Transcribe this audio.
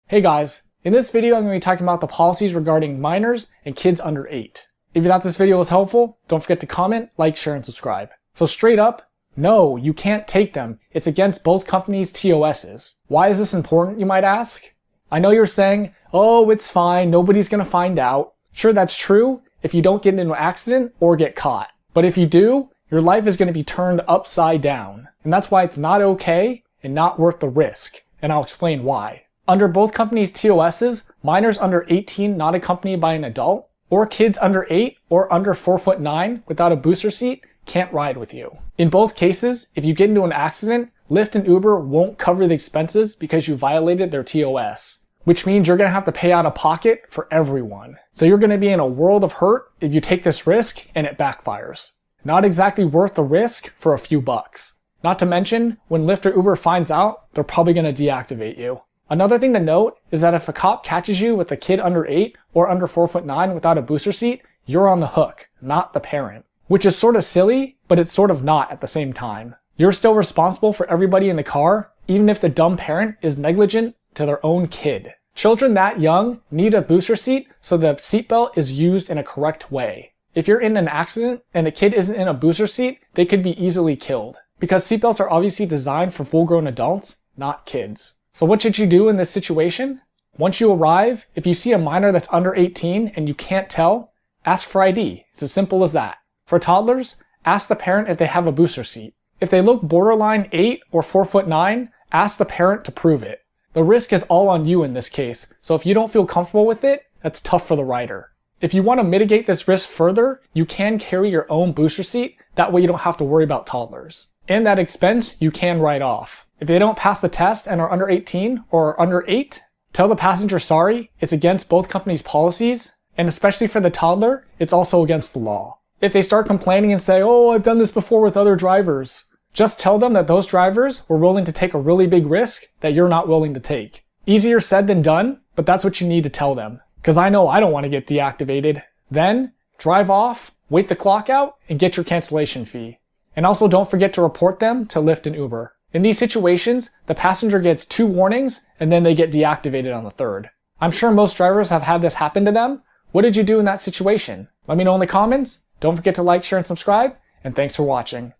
Hey guys, in this video I'm going to be talking about the policies regarding minors and kids under 8. If you thought this video was helpful, don't forget to comment, like, share, and subscribe. So straight up, no, you can't take them. It's against both companies' TOSs. Why is this important, you might ask? I know you're saying, oh, it's fine, nobody's going to find out. Sure, that's true if you don't get into an accident or get caught. But if you do, your life is going to be turned upside down. And that's why it's not okay and not worth the risk. And I'll explain why. Under both companies' TOSs, minors under 18 not accompanied by an adult, or kids under 8 or under 4'9" without a booster seat can't ride with you. In both cases, if you get into an accident, Lyft and Uber won't cover the expenses because you violated their TOS, which means you're going to have to pay out of pocket for everyone. So you're going to be in a world of hurt if you take this risk and it backfires. Not exactly worth the risk for a few bucks. Not to mention, when Lyft or Uber finds out, they're probably going to deactivate you. Another thing to note is that if a cop catches you with a kid under 8 or under 4'9" without a booster seat, you're on the hook, not the parent. Which is sort of silly, but it's sort of not at the same time. You're still responsible for everybody in the car, even if the dumb parent is negligent to their own kid. Children that young need a booster seat so the seatbelt is used in a correct way. If you're in an accident and the kid isn't in a booster seat, they could be easily killed. Because seatbelts are obviously designed for full-grown adults, not kids. So what should you do in this situation? Once you arrive, if you see a minor that's under 18 and you can't tell, ask for ID. It's as simple as that. For toddlers, ask the parent if they have a booster seat. If they look borderline 8 or 4'9", ask the parent to prove it. The risk is all on you in this case, so if you don't feel comfortable with it, that's tough for the rider. If you want to mitigate this risk further, you can carry your own booster seat, that way you don't have to worry about toddlers. And that expense you can write off. If they don't pass the test and are under 18 or under 8, tell the passenger sorry, it's against both companies' policies, and especially for the toddler, it's also against the law. If they start complaining and say, oh, I've done this before with other drivers, just tell them that those drivers were willing to take a really big risk that you're not willing to take. Easier said than done, but that's what you need to tell them. Because I know I don't want to get deactivated. Then, drive off, wait the clock out, and get your cancellation fee. And also don't forget to report them to Lyft and Uber. In these situations, the passenger gets 2 warnings and then they get deactivated on the 3rd. I'm sure most drivers have had this happen to them. What did you do in that situation? Let me know in the comments. Don't forget to like, share, and subscribe, and thanks for watching.